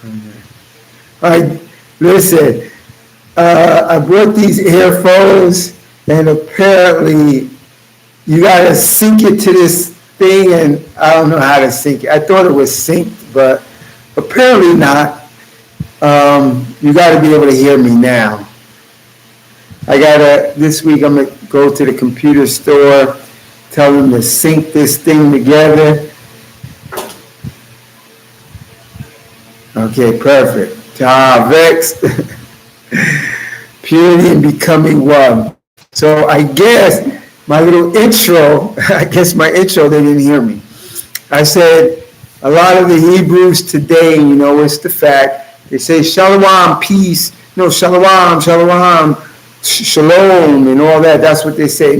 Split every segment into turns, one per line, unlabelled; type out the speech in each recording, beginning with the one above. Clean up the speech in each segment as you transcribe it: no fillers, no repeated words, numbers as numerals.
All right, listen, I bought these earphones, and apparently you gotta sync it to this thing, and I don't know how to sync it. I thought it was synced, but apparently not. You gotta be able to hear me now. This week I'm gonna go to the computer store, tell them to sync this thing together. Okay, perfect. Vex, purity and becoming one. So I guess my little intro, they didn't hear me. I said a lot of the Hebrews today, it's the fact, they say shalom, peace, shalom, shalom, and all that. That's what they say.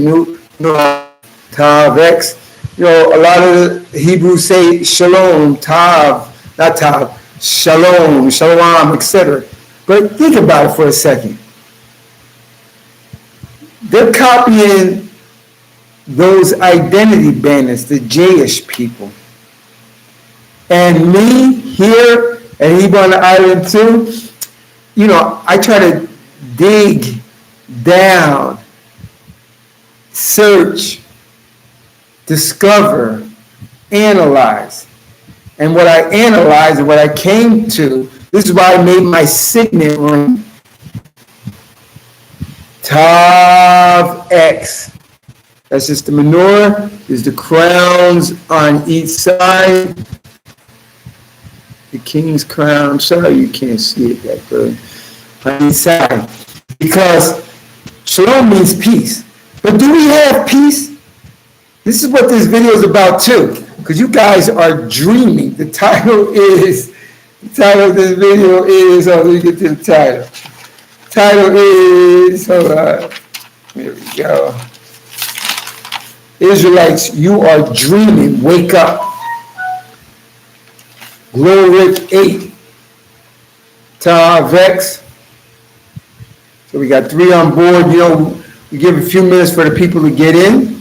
Tav-ex. A lot of the Hebrews say shalom, tav, not tav, shalom, shalom, etc. But think about it for a second. They're copying those identity banners, the Jewish people. And me here and Hebrew on the island too, I try to dig down, search, discover, analyze. And what I analyzed and what I came to, this is why I made my signet ring. Tav X. That's just the menorah. There's the crowns on each side. The king's crown. I'm sorry you can't see it that good. On each side. Because shalom means peace. But do we have peace? This is what this video is about too. Because you guys are dreaming. The title of this video is, let me get to the title. Title is, hold on, here we go. Israelites, you are dreaming, wake up. Glory 8, Tav-ex. So we got 3 on board. We give a few minutes for the people to get in.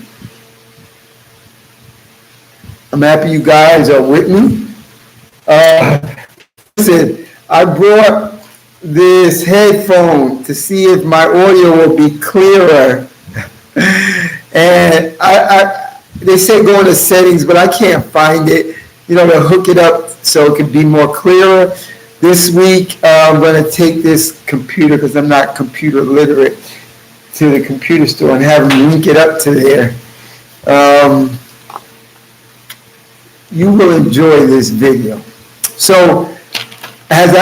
I'm happy you guys are with me. Listen, I brought this headphone to see if my audio will be clearer. And they say go into settings, but I can't find it. To hook it up so it can be more clearer. This week, I'm going to take this computer, because I'm not computer literate, to the computer store and have them link it up to there. You will enjoy this video. So, as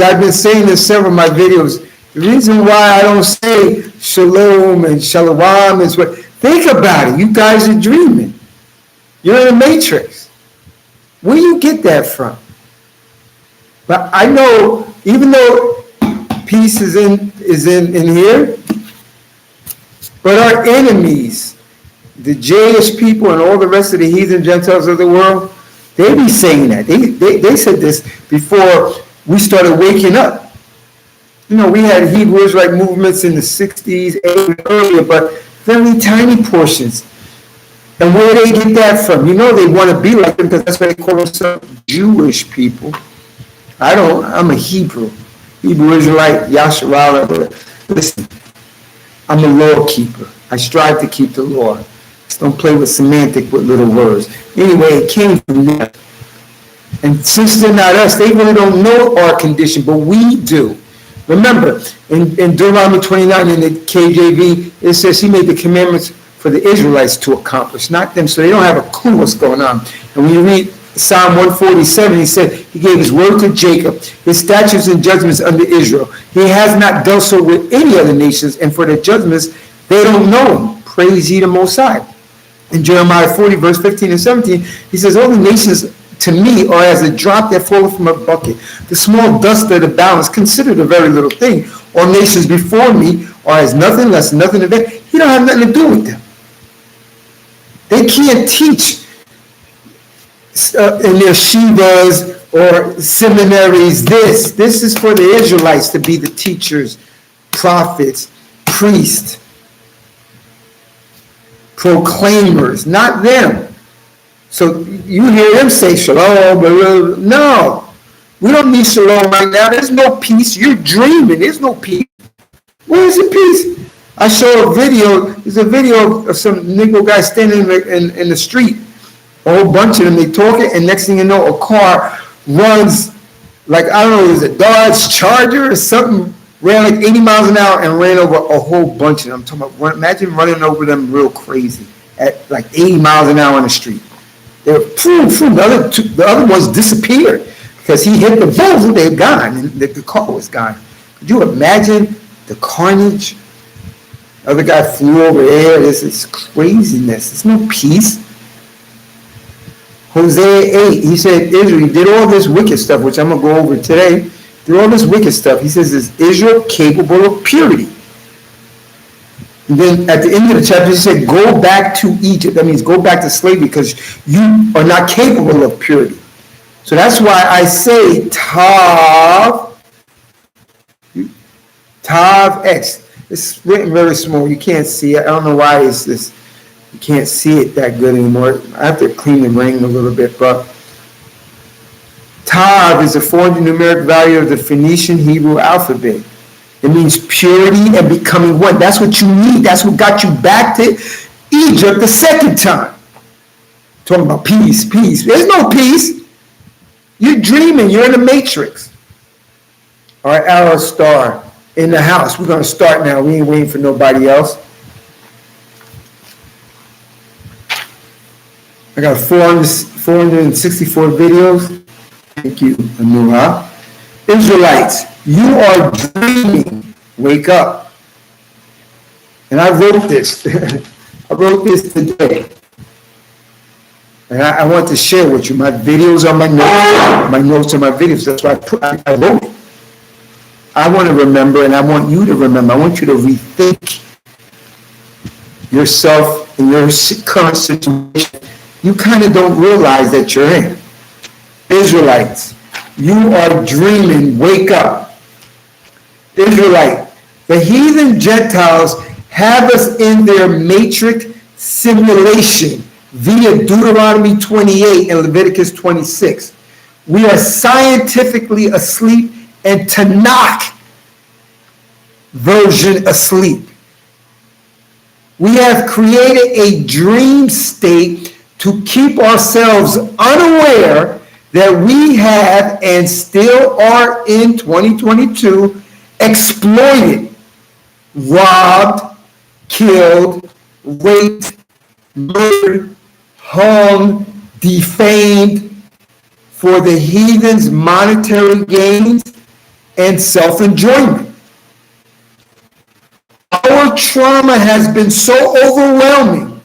I've been saying in several of my videos, the reason why I don't say shalom and shalom is what, think about it. You guys are dreaming. You're in a matrix. Where do you get that from? But I know, even though peace is in here, but our enemies, the Jewish people and all the rest of the heathen Gentiles of the world, they be saying that. They said this before we started waking up. We had Hebrew Israelite movements in the 60s, 80s, earlier, but very tiny portions. And where do they get that from? They want to be like them because that's why they call themselves Jewish people. I'm a Hebrew Israelite, Yasharala. But listen, I'm a law keeper. I strive to keep the law. Just don't play with semantic with little words. Anyway, it came from there. And since they're not us, they really don't know our condition, but we do. Remember, in Deuteronomy 29 in the KJV, it says he made the commandments for the Israelites to accomplish, not them, so they don't have a clue what's going on. And when you read Psalm 147, he said he gave his word to Jacob, his statutes and judgments unto Israel. He has not dealt so with any other nations, and for their judgments, they don't know him. Praise ye the Most High. In Jeremiah 40, verse 15 and 17, he says, all the nations to me are as a drop that falleth from a bucket. The small dust of the balance, considered a very little thing. All nations before me are as nothing less, nothing of that. He don't have nothing to do with them. They can't teach in their shivas or seminaries this. This is for the Israelites to be the teachers, prophets, priests, proclaimers, not them. So you hear them say shalom, no. We don't need shalom right now. There's no peace. You're dreaming. There's no peace. Where is the peace? I saw a video. There's a video of some Negro guy standing in the street. A whole bunch of them. They talking, and next thing you know, a car runs like, I don't know, it was a Dodge Charger or something, ran like 80 miles an hour and ran over a whole bunch of them. I'm talking about, imagine running over them real crazy at like 80 miles an hour on the street. They were, the other ones disappeared because he hit the bull, they're gone, and the car was gone. Could you imagine the carnage? The other guy flew over there. This is craziness. There's no peace. Hosea 8, he said, Israel did all this wicked stuff, which I'm going to go over today. Did all this wicked stuff. He says, is Israel capable of purity? And then at the end of the chapter, he said, go back to Egypt. That means go back to slavery because you are not capable of purity. So that's why I say Tav X. It's written very small. You can't see it. I don't know why it's this. You can't see it that good anymore. I have to clean the ring a little bit, but Tav is a 400 numeric value of the Phoenician Hebrew alphabet. It means purity and becoming one. That's what you need. That's what got you back to Egypt the second time. Talking about peace. There's no peace. You're dreaming. You're in the matrix. All right, arrow star in the house. We're going to start now. We ain't waiting for nobody else. I got 464 videos. Thank you, Anura. Israelites, you are dreaming. Wake up. And I wrote this. I wrote this today. And I want to share with you. My videos are my notes are my videos. That's why I wrote it. I want to remember, and I want you to remember. I want you to rethink yourself in your current situation. You kind of don't realize that you're in. Israelites, you are dreaming. Wake up. Israelite, the heathen Gentiles have us in their matrix simulation via Deuteronomy 28 and Leviticus 26. We are scientifically asleep and Tanakh version asleep. We have created a dream state to keep ourselves unaware that we have and still are in 2022 exploited, robbed, killed, raped, murdered, hung, defamed for the heathens' monetary gains and self-enjoyment. Our trauma has been so overwhelming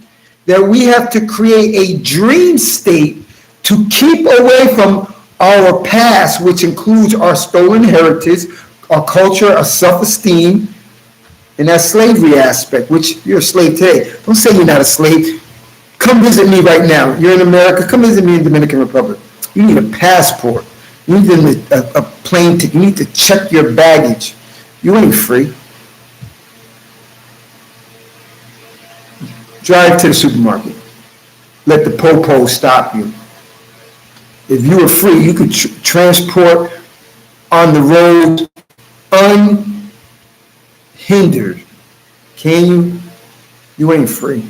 that we have to create a dream state to keep away from our past, which includes our stolen heritage, our culture, our self-esteem, and that slavery aspect, which you're a slave today. Don't say you're not a slave. Come visit me right now. You're in America. Come visit me in Dominican Republic. You need a passport. You need a plane ticket. You need to check your baggage. You ain't free. Drive to the supermarket. Let the popo stop you. If you were free, you could transport on the road unhindered. Can you? You ain't free.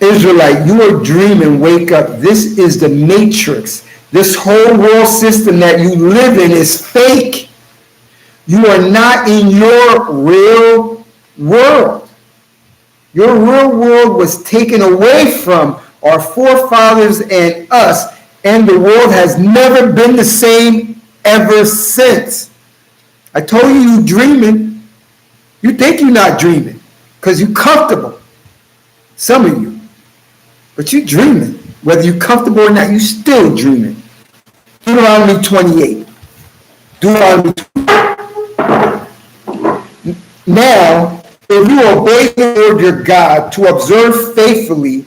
Israelite, you are dreaming. Wake up. This is the matrix. This whole world system that you live in is fake. You are not in your real world. Your real world was taken away from our forefathers and us, and the world has never been the same ever since. I told you you're dreaming. You think you're not dreaming because you're comfortable. Some of you. But you're dreaming. Whether you're comfortable or not, you're still dreaming. Deuteronomy 28. Deuteronomy 28. Now, if you obey the Lord your God to observe faithfully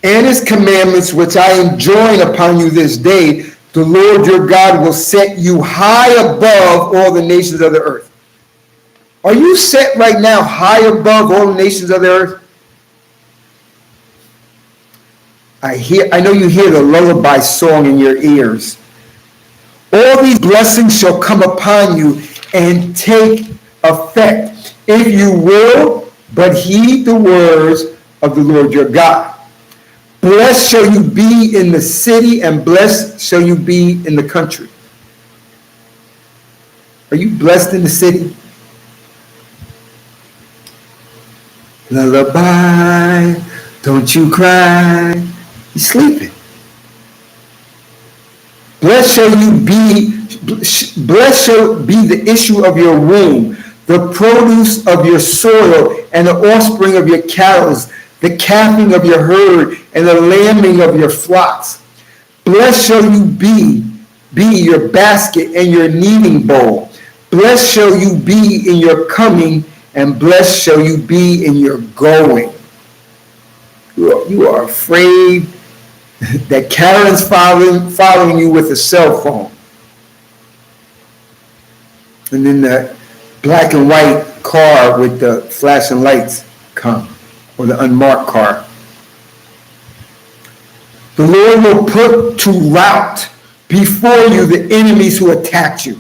and his commandments, which I enjoin upon you this day, the Lord your God will set you high above all the nations of the earth. Are you set right now high above all the nations of the earth? I know you hear the lullaby song in your ears. All these blessings shall come upon you and take effect if you will but heed the words of the Lord your God. Blessed shall you be in the city, and blessed shall you be in the country. Are you blessed in the city? Lullaby, don't you cry. You're sleeping. Blessed shall be the issue of your womb, the produce of your soil, and the offspring of your cattle, the calving of your herd, and the lambing of your flocks. Blessed shall you be your basket and your kneading bowl. Blessed shall you be in your coming, and blessed shall you be in your going. You are afraid that Karen's following you with a cell phone. And then the black and white car with the flashing lights come, or the unmarked car. The Lord will put to rout before you the enemies who attacked you.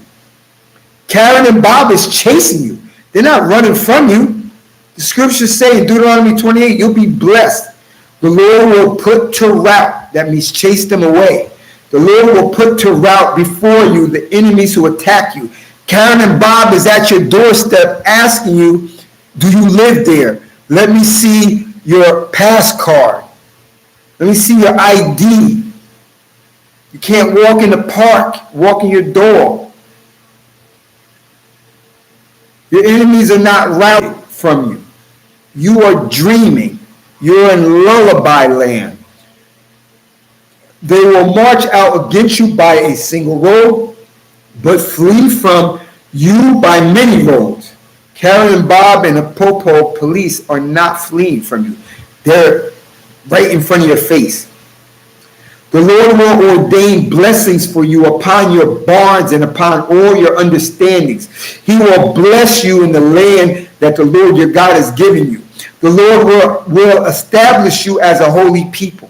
Karen and Bob is chasing you. They're not running from you. The scriptures say in Deuteronomy 28, you'll be blessed. The Lord will put to rout, that means chase them away. The Lord will put to rout before you the enemies who attack you. Karen and Bob is at your doorstep asking you, do you live there? Let me see your pass card. Let me see your ID. You can't walk in the park, walk in your dog. Your enemies are not routed from you. You are dreaming. You're in lullaby land. They will march out against you by a single road, but flee from you by many roads. Karen and Bob and the Popo police are not fleeing from you. They're right in front of your face. The Lord will ordain blessings for you upon your barns and upon all your understandings. He will bless you in the land that the Lord your God has given you. The Lord will establish you as a holy people,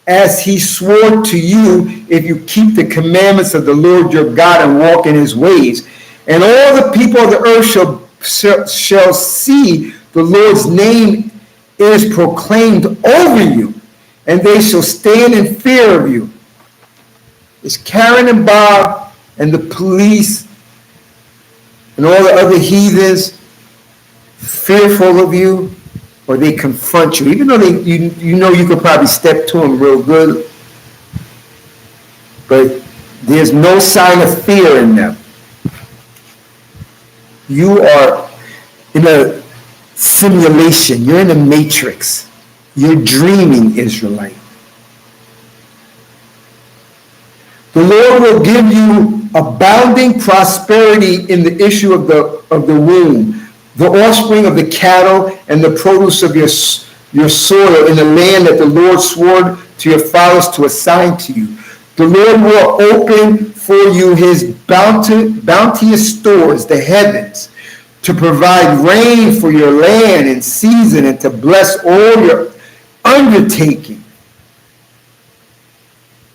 as he swore to you, if you keep the commandments of the Lord your God and walk in his ways. And all the people of the earth shall see the Lord's name is proclaimed over you, and they shall stand in fear of you. It's Karen and Bob and the police and all the other heathens fearful of you, or they confront you, even though you know you could probably step to them real good, but there's no sign of fear in them. You are in a simulation. You're in a matrix. You're dreaming, Israelite. The Lord will give you abounding prosperity in the issue of the womb, the offspring of the cattle, and the produce of your soil in the land that the Lord swore to your fathers to assign to you. The Lord will open for you his bounteous stores, the heavens, to provide rain for your land in season and to bless all your undertaking.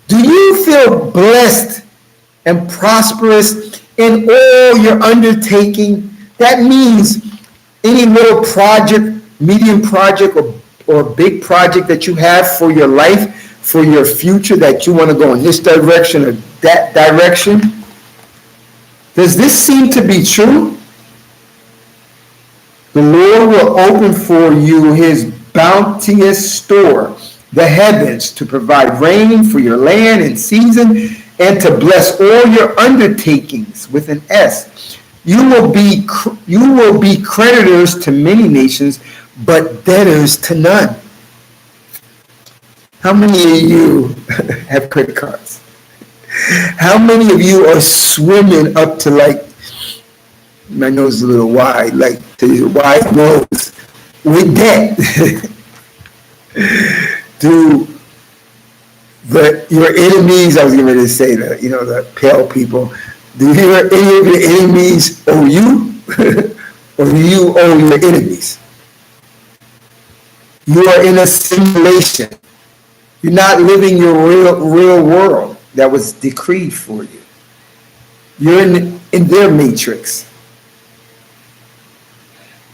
Do you feel blessed and prosperous in all your undertaking? That means any little project, medium project, or big project that you have for your life, for your future, that you want to go in this direction or that direction. Does this seem to be true? The Lord will open for you his bounteous store, the heavens, to provide rain for your land in season and to bless all your undertakings with an S. You will be creditors to many nations, but debtors to none. How many of you have credit cards? How many of you are swimming up to, like, my nose is a little wide, like to your wide nose with debt? Do your enemies, I was getting ready to say the pale people, do any of your enemies owe you? Or do you owe your enemies? You are in a simulation. You're not living your real world that was decreed for you. You're in their matrix.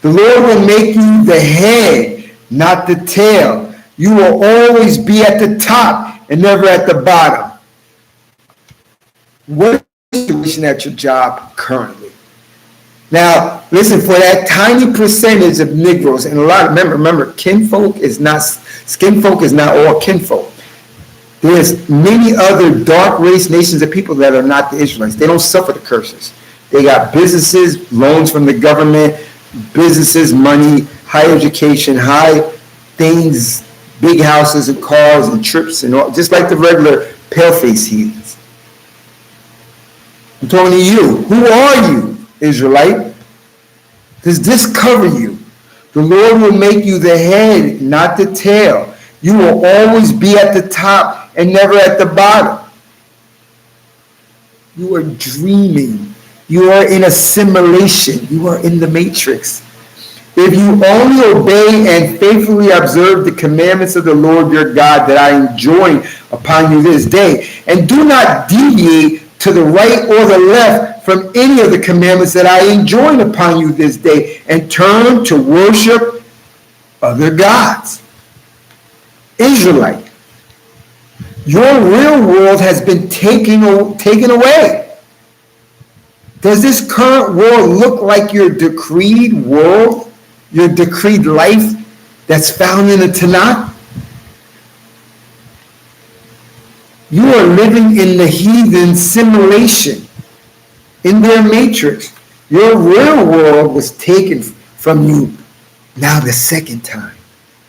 The Lord will make you the head, not the tail. You will always be at the top and never at the bottom. What is the situation at your job currently? Now, listen, for that tiny percentage of Negroes, and a lot of, remember, skinfolk is not all kinfolk. There's many other dark race nations of people that are not the Israelites. They don't suffer the curses. They got businesses, loans from the government, businesses, money, higher education, high things, big houses and cars and trips and all, just like the regular pale-face heathens. I'm talking to you. Who are you, Israelite? Does this cover you? The Lord will make you the head, not the tail. You will always be at the top and never at the bottom. You are dreaming. You are in assimilation. You are in the matrix. If you only obey and faithfully observe the commandments of the Lord your God that I enjoin upon you this day, and do not deviate to the right or the left from any of the commandments that I enjoin upon you this day, and turn to worship other gods. Israelite, your real world has been taken away. Does this current world look like your decreed world, your decreed life that's found in the Tanakh? You are living in the heathen simulation, in their matrix. Your real world was taken from you now the second time.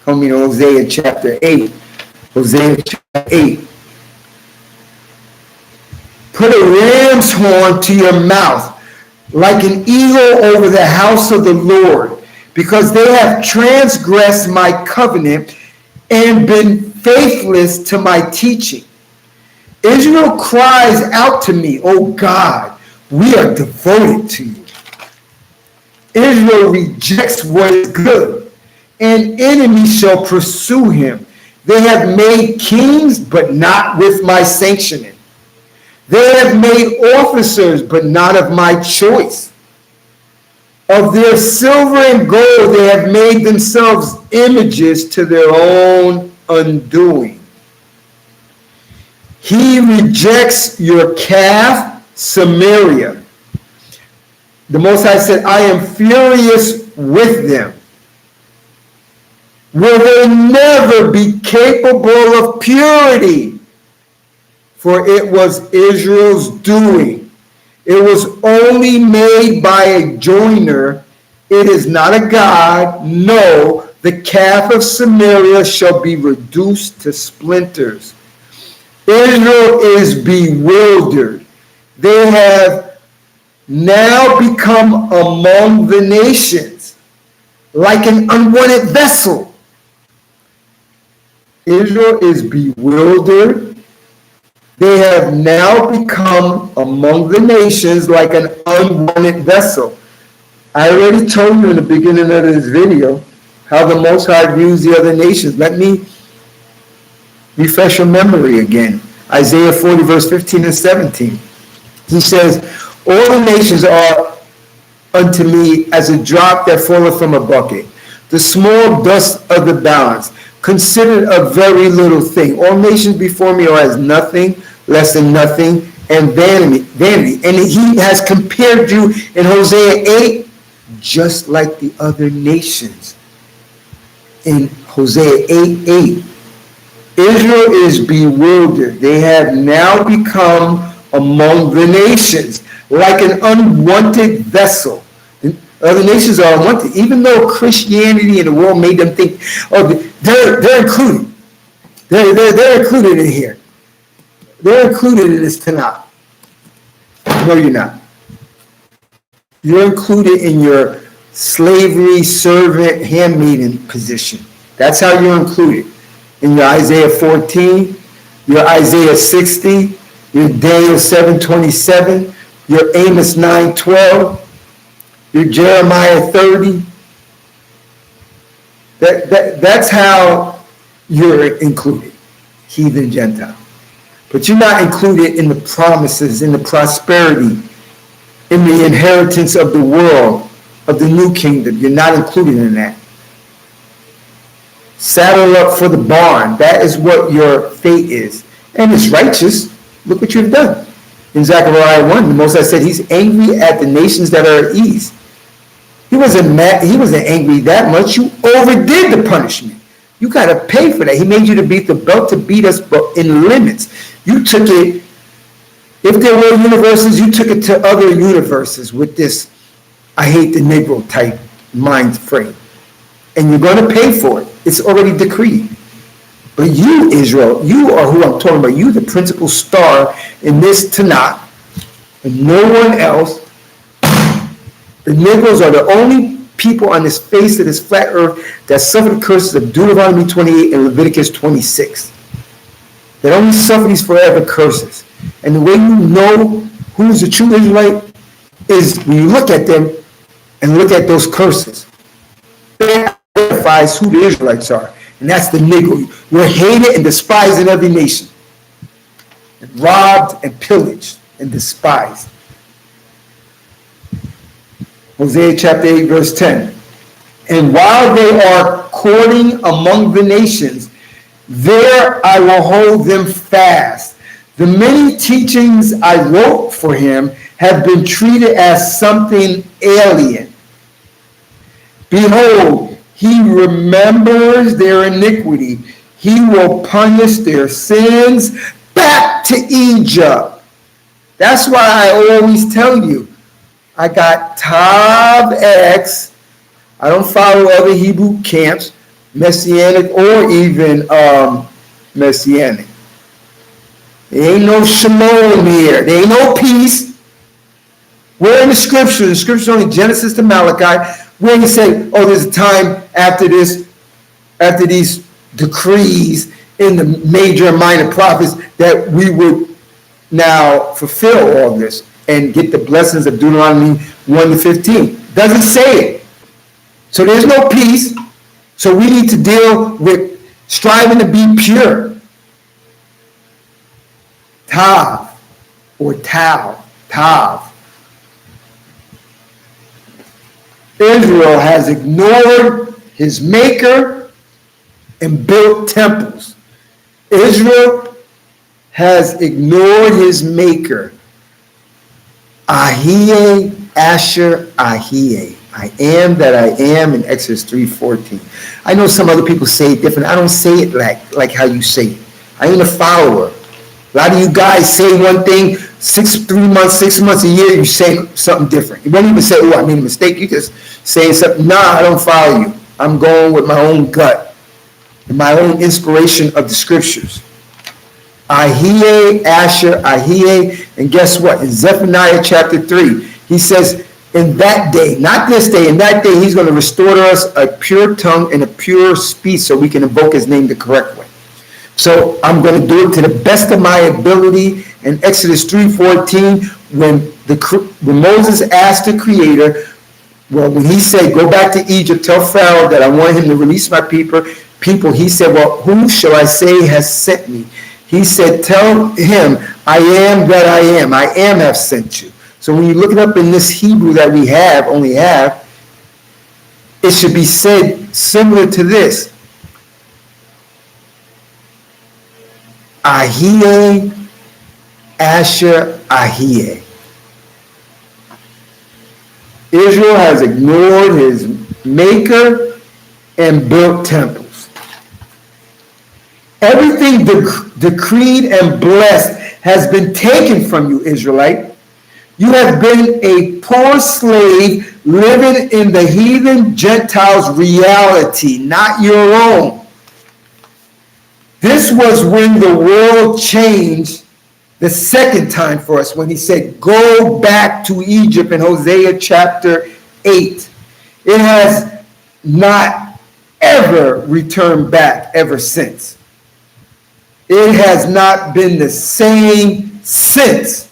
Come to Hosea chapter 8. Hosea chapter 8. Put a ram's horn to your mouth, like an eagle over the house of the Lord, because they have transgressed my covenant and been faithless to my teaching. Israel cries out to me, "O God, we are devoted to you." Israel rejects what is good. An enemy shall pursue him. They have made kings, but not with my sanctioning. They have made officers, but not of my choice. Of their silver and gold they have made themselves images to their own undoing. He rejects your calf, Samaria. The Most High said, I am furious with them. Will they never be capable of purity? For it was Israel's doing. It was only made by a joiner. It is not a god. No, the calf of Samaria shall be reduced to splinters. Israel is bewildered. They have now become among the nations like an unwanted vessel. Israel is bewildered. They have now become among the nations like an unwanted vessel. I already told you in the beginning of this video how the Most High views the other nations. Let me refresh your memory again. Isaiah 40, verse 15 and 17. He says, all the nations are unto me as a drop that falleth from a bucket, the small dust of the balance, considered a very little thing. All nations before me are as nothing, less than nothing, and vanity. And he has compared you in Hosea 8 just like the other nations. In Hosea 8:8. Israel is bewildered. They have now become among the nations like an unwanted vessel. Other nations are unwanted, even though Christianity and the world made them think, oh, they're included. They're included in here. They're included in this Tanakh. No, you're not. You're included in your slavery, servant, handmaiden position. That's how you're included. In your Isaiah 14, your Isaiah 60, your Daniel 7:27, your Amos 9:12, your Jeremiah 30. That's how you're included. heathen, Gentile. But you're not included in the promises, in the prosperity, in the inheritance of the world, of the new kingdom. You're not included in that. Saddle up for the barn. That is what your fate is. And it's righteous. Look what you've done. In Zechariah 1, the Most High said he's angry at the nations that are at ease. He wasn't mad, he wasn't angry that much. You overdid the punishment. You got to pay for that. He made you to beat the belt to beat us in limits. You took it, if there were universes, you took it to other universes with this I hate the Negro type mind frame. And you're going to pay for it. It's already decreed. But you, Israel, you are who I'm talking about. You, the principal star in this Tanakh, and no one else. The Negroes are the only people on this face of this flat earth that suffer the curses of Deuteronomy 28 and Leviticus 26. They only suffer these forever curses. And the way you know who's a true Israelite is when you look at them and look at those curses. That identifies who the Israelites are. And that's the Negro. We're hated and despised in every nation. And robbed and pillaged and despised. Hosea chapter 8, verse 10. And while they are courting among the nations, there I will hold them fast. The many teachings I wrote for him have been treated as something alien. Behold, he remembers their iniquity. He will punish their sins back to Egypt. That's why I always tell you, I got Tav X. I don't follow other Hebrew camps, Messianic or even Messianic. There ain't no shalom here. There ain't no peace. We're in the scriptures. The scriptures only Genesis to Malachi. Where you say, oh, there's a time after this, after these decrees in the major and minor prophets that we would now fulfill all this and get the blessings of Deuteronomy 1 to 15. Doesn't say it. So there's no peace. So we need to deal with striving to be pure. Tav or Tav. Israel has ignored his maker and built temples. Israel has ignored his maker. I.s.u.p.k. I am that I am in Exodus 3:14. I know some other people say it different. I don't say it like how you say it. I ain't a follower. A lot of you guys say one thing, 6 months, a year, you say something different. You won't even say, oh, I made a mistake. You just saying something. Nah, I don't follow you. I'm going with my own gut and my own inspiration of the scriptures. I.s.u.p.k. And guess what? In Zephaniah chapter 3, he says, in that day, not this day, in that day, he's going to restore to us a pure tongue and a pure speech so we can invoke his name the correct way. So I'm going to do it to the best of my ability. In Exodus 3:14, when Moses asked the Creator, well, when he said, go back to Egypt, tell Pharaoh that I want him to release my people, he said, well, who shall I say has sent me? He said, tell him, I am that I am. I am have sent you. So when you look it up in this Hebrew that we only have, it should be said similar to this. Ahie, Asher, Ahie. Israel has ignored his maker and built temples. Everything decreed and blessed has been taken from you, Israelite. You have been a poor slave living in the heathen Gentiles' reality, not your own. This was when the world changed the second time for us, when he said, go back to Egypt in Hosea chapter 8. It has not ever returned back ever since. It has not been the same since.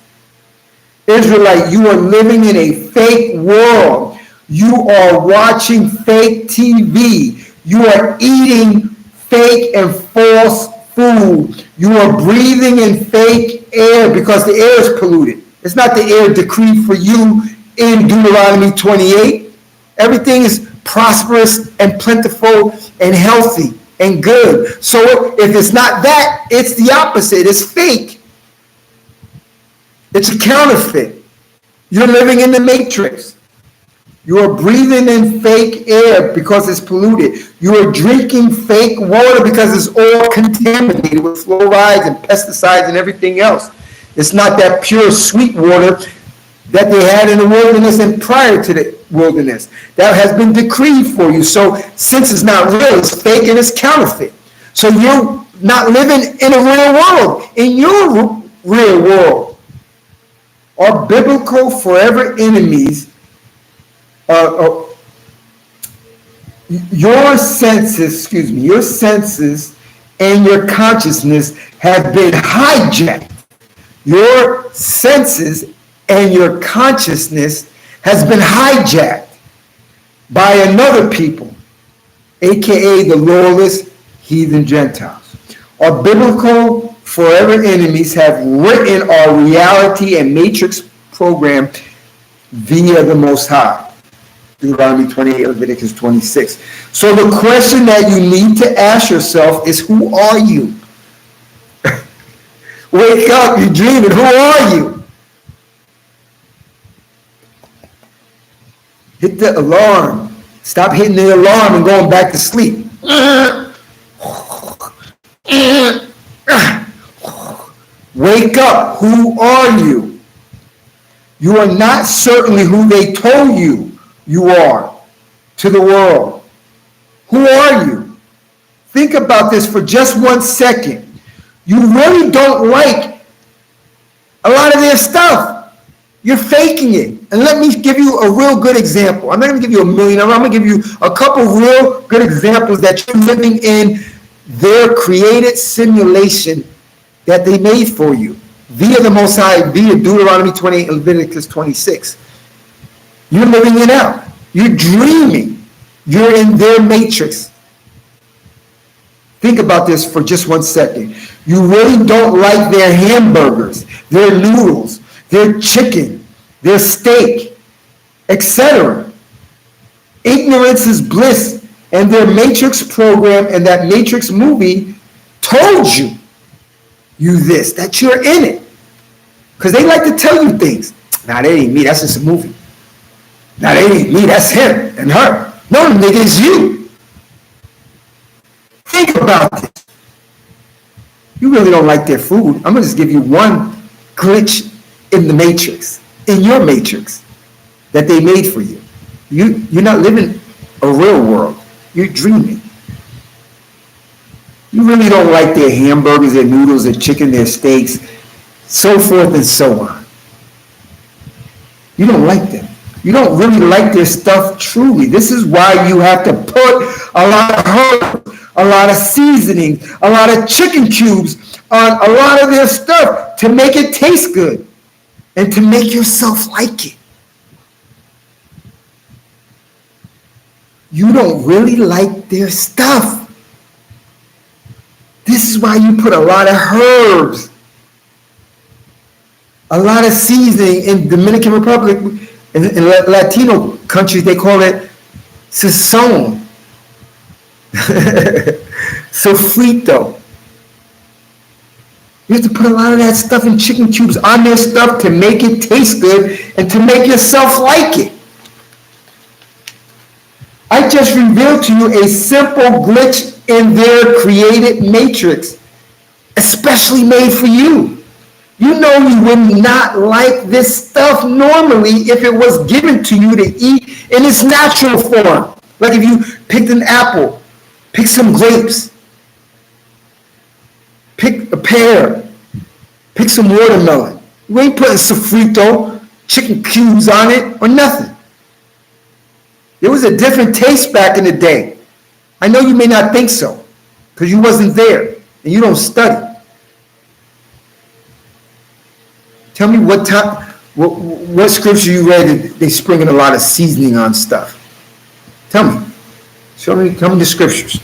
Israelite, you are living in a fake world. You are watching fake TV. You are eating fake and false food. You are breathing in fake air because the air is polluted. It's not the air decreed for you in Deuteronomy 28. Everything is prosperous and plentiful and healthy and good. So if it's not that, it's the opposite. It's fake. It's a counterfeit. You're living in the matrix. You are breathing in fake air because it's polluted. You are drinking fake water because it's all contaminated with fluorides and pesticides and everything else. It's not that pure sweet water that they had in the wilderness and prior to the wilderness. That has been decreed for you. So since it's not real, it's fake and it's counterfeit. So you're not living in a real world. In your real world are biblical forever enemies. Your senses and your consciousness have been hijacked. Your senses and your consciousness has been hijacked by another people, aka the lawless heathen Gentiles. Our biblical forever enemies have written our reality and matrix program via the Most High. Deuteronomy 28, Leviticus 26. So the question that you need to ask yourself is, who are you? Wake up, you're dreaming. Who are you? Hit the alarm. Stop hitting the alarm and going back to sleep. Wake up. Who are you? You are not certainly who they told you you are to the world. Who are you? Think about this for just 1 second. You really don't like a lot of their stuff. You're faking it. And let me give you a real good example. I'm not going to give you a million. I'm going to give you a couple real good examples that you're living in their created simulation that they made for you via the Most High, via Deuteronomy 28 and Leviticus 26. You're living it out. You're dreaming. You're in their matrix. Think about this for just 1 second. You really don't like their hamburgers, their noodles, their chicken, their steak, etc. Ignorance is bliss, and their matrix program and that matrix movie told you this, that you're in it. Because they like to tell you things. Nah, that ain't me, that's just a movie. Nah, that ain't me, that's him and her. No, nigga, it's you. Think about this. You really don't like their food. I'm going to just give you one glitch in the matrix, in your matrix, that they made for you. You're not living a real world. You're dreaming. You really don't like their hamburgers, their noodles, their chicken, their steaks, so forth and so on. You don't like them. You don't really like their stuff truly. This is why you have to put a lot of herbs, a lot of seasoning, a lot of chicken cubes on a lot of their stuff to make it taste good and to make yourself like it. You don't really like their stuff. This is why you put a lot of herbs, a lot of seasoning. In Dominican Republic, in Latino countries, they call it sazon, sofrito. You have to put a lot of that stuff in chicken cubes on their stuff to make it taste good and to make yourself like it. I just revealed to you a simple glitch in their created matrix, especially made for you. You know you would not like this stuff normally if it was given to you to eat in its natural form. Like if you picked an apple, pick some grapes, pick a pear, pick some watermelon. You ain't putting sofrito, chicken cubes on it, or nothing. There was a different taste back in the day. I know you may not think so, because you wasn't there, and you don't study. Tell me what scripture you read that they sprinkled a lot of seasoning on stuff. Tell me. Tell me the scriptures.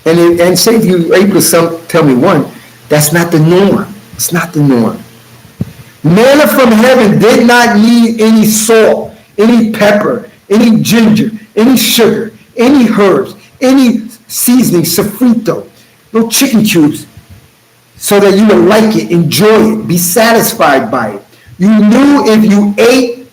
And And say if you're able to tell me one, that's not the norm. It's not the norm. Manna from heaven did not need any salt, any pepper, any ginger, any sugar, any herbs, any seasoning, sofrito, no chicken cubes, so that you would like it, enjoy it, be satisfied by it. You knew if you ate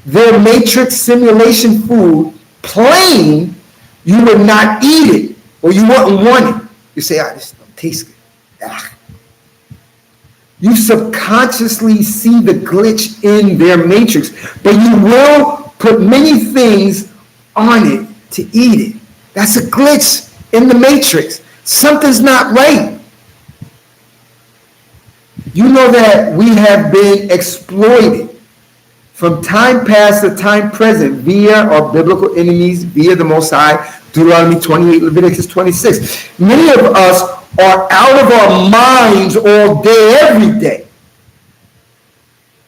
their matrix simulation food plain, you would not eat it, or you wouldn't want it. You say, this don't taste good. You subconsciously see the glitch in their matrix, but you will put many things on it to eat it. That's a glitch in the matrix. Something's not right. You know that we have been exploited from time past to time present via our biblical enemies, via the Most High, Deuteronomy 28, Leviticus 26. Many of us are out of our minds all day, every day.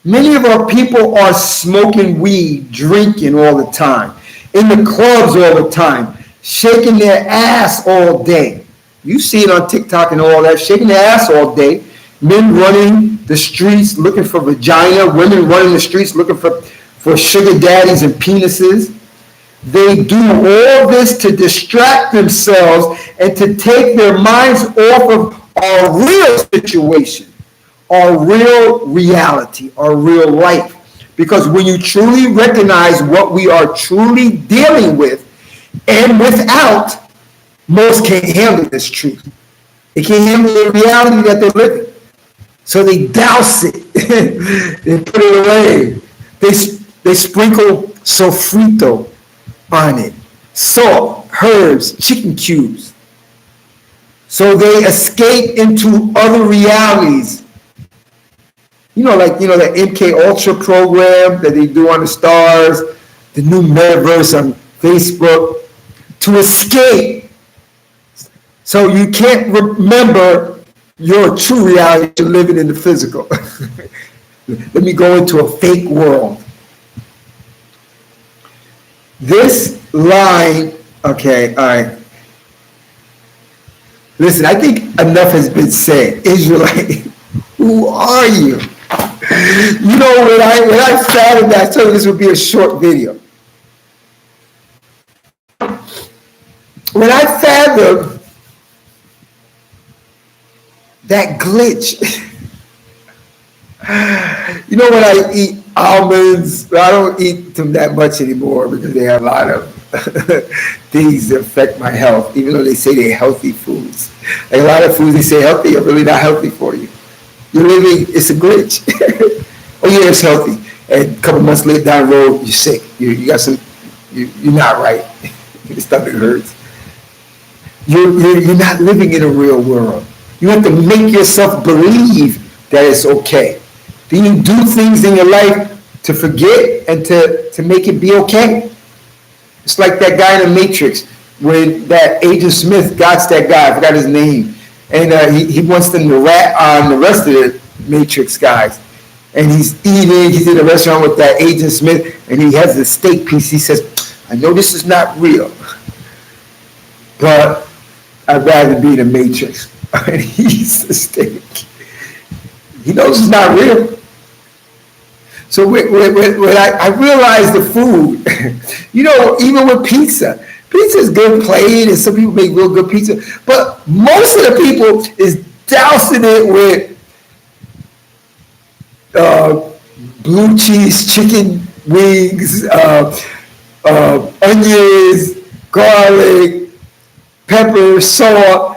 Many of our people are smoking weed, drinking all the time, in the clubs all the time, shaking their ass all day. You see it on TikTok and all that, shaking their ass all day. Men running the streets looking for vagina, women running the streets looking for sugar daddies and penises. They do all this to distract themselves and to take their minds off of our real situation, our real reality, our real life. Because when you truly recognize what we are truly dealing with and without, most can't handle this truth. They can't handle the reality that they're living. So they douse it. They put it away. They sprinkle sofrito on it. Salt, herbs, chicken cubes. So they escape into other realities. Like the MK Ultra program that they do on the stars, the new metaverse on Facebook, to escape. So you can't remember your true reality. You're living in the physical. Let me go into a fake world. This line, okay, all right. Listen, I think enough has been said. Israelite, who are you? When I started that, I told you this would be a short video. When I fathomed that glitch, when I eat almonds, I don't eat them that much anymore because they have a lot of things that affect my health, even though they say they're healthy foods. Like a lot of foods they say healthy are really not healthy for you. You're living, it's a glitch. Oh yeah, it's healthy. And a couple months later down the road, you're sick. You got some, you're not right. Your stomach hurts. You're not living in a real world. You have to make yourself believe that it's okay. Then you do things in your life to forget and to make it be okay. It's like that guy in the Matrix when that Agent Smith got that guy, I forgot his name, and he wants them to rat on the rest of the Matrix guys. And he's in a restaurant with that Agent Smith, and he has the steak piece. He says, I know this is not real, but I'd rather be in the Matrix. And he eats the steak. He knows it's not real. So when I realized the food, even with pizza is good plain, and some people make real good pizza, but most of the people is dousing it with blue cheese, chicken wings, onions, garlic, pepper, salt,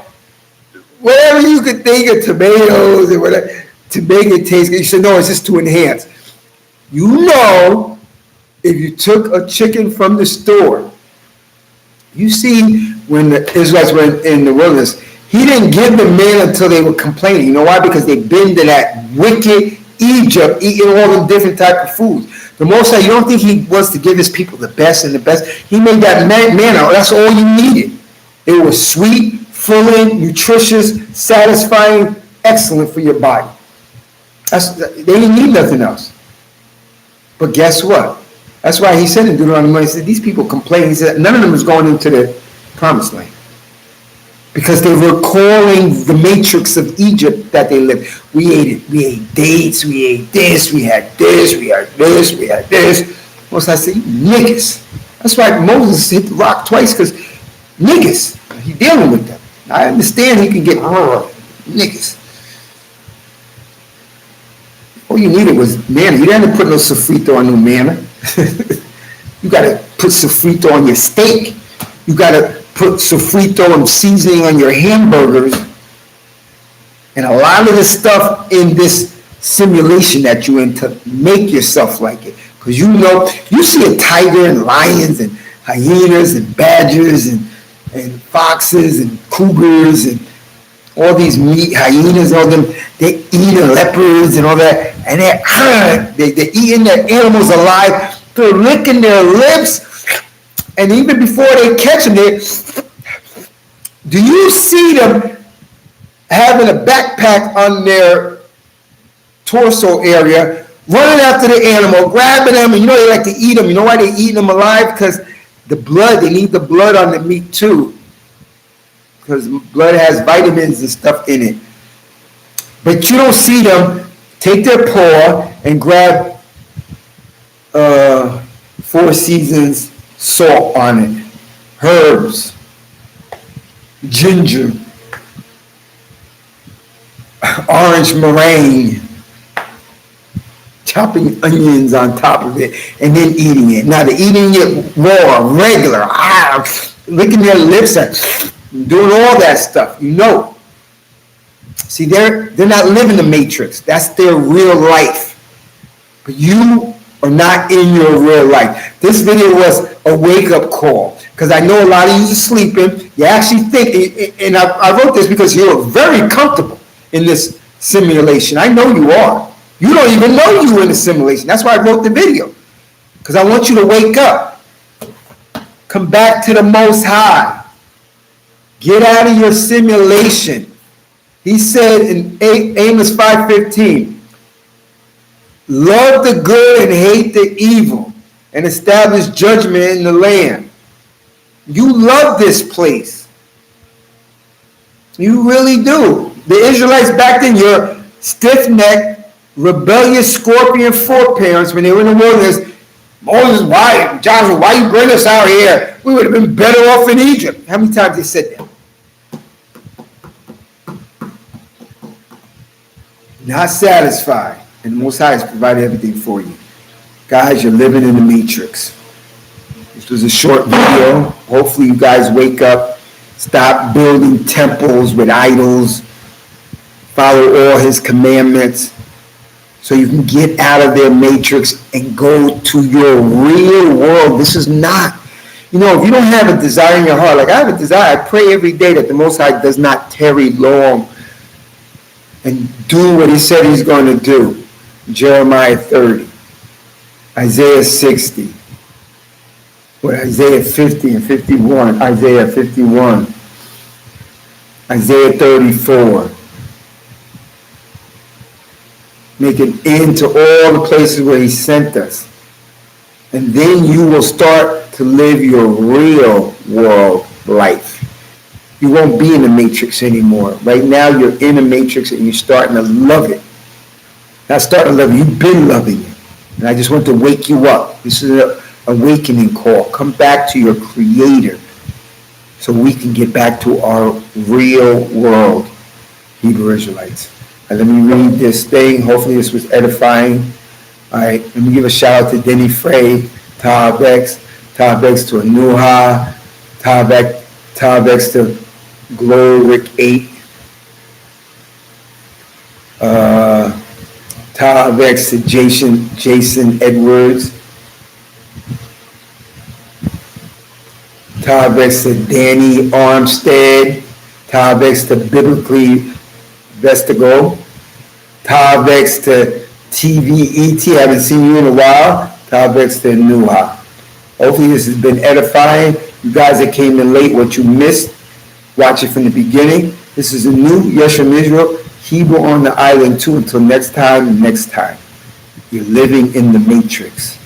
whatever you could think of, tomatoes and whatever, to make it taste good. You said, no, it's just to enhance. If you took a chicken from the store, you see when the Israelites were in the wilderness, he didn't give them manna until they were complaining. You know why? Because they've been to that wicked Egypt, eating all them different type of foods. The Most High, you don't think he wants to give his people the best and the best? He made that manna. That's all you needed. It was sweet, filling, nutritious, satisfying, excellent for your body. They didn't need nothing else. But guess what? That's why he said in Deuteronomy, he said, these people complain. He said, none of them is going into the promised land. because they were calling the matrix of Egypt that they lived. We ate dates, we ate this, we had this, we had this, we had this. Most I say, niggas. That's why Moses hit the rock twice, because niggas, he dealing with them. I understand he can get niggas. All you needed was manna. You didn't have to put no sofrito on no manna. You got to put sofrito on your steak. You got to put sofrito and seasoning on your hamburgers. And a lot of the stuff in this simulation that you in to make yourself like it. Because you know, you see a tiger and lions and hyenas and badgers and foxes and cougars and all these meat hyenas, all them, they eating leopards and all that, and they're eating their animals alive, they're licking their lips, and even before they catch them, do you see them having a backpack on their torso area, running after the animal, grabbing them, and you know they like to eat them. You know why they eating them alive? Because the blood, they need the blood on the meat too. Because blood has vitamins and stuff in it. But you don't see them take their paw and grab 4 Seasons salt on it, herbs, ginger, orange meringue, chopping onions on top of it, and then eating it. Now they're eating it raw, regular, licking their lips and doing all that stuff, you know. See, they're not living the matrix. That's their real life. But you are not in your real life. This video was a wake-up call, because I know a lot of you are sleeping. You actually think, and I wrote this because you're very comfortable in this simulation. I know you are. You don't even know you were in a simulation. That's why I wrote the video, because I want you to wake up. Come back to the Most High. Get out of your simulation. He said in Amos 5:15, love the good and hate the evil, and establish judgment in the land. You love this place. You really do. The Israelites back then, your stiff-necked, rebellious scorpion foreparents, when they were in the wilderness, Moses, Joshua, why you bring us out here? We would have been better off in Egypt. How many times they said that? Not satisfied. And the Most High has provided everything for you. Guys, you're living in the matrix. This was a short video. Hopefully you guys wake up, stop building temples with idols, follow all his commandments, so you can get out of their matrix and go to your real world. This is not, if you don't have a desire in your heart, like I have a desire, I pray every day that the Most High does not tarry long and do what he said he's going to do. Jeremiah 30, Isaiah 60, Isaiah 50 and 51, Isaiah 51, Isaiah 34. Make an end to all the places where he sent us. And then you will start to live your real world life. You won't be in the matrix anymore. Right now you're in the matrix and you're starting to love it. Not starting to love it, you've been loving it. And I just want to wake you up. This is an awakening call. Come back to your Creator so we can get back to our real world, Hebrew Israelites. Let me read this thing. Hopefully this was edifying. All right, let me give a shout out to Denny Frey, Tabex to Anuha, Tabex to Gloric 8, Tabex to Jason Edwards, Tabex to Danny Armstead, Tabex to Biblically Vestigo, Tabex to TVET, I haven't seen you in a while, Tabex to Nuha. Hopefully this has been edifying. You guys that came in late, what you missed, watch it from the beginning. This is a new Yeshua Israel, Hebrew on the Island too. Until next time, you're living in the matrix.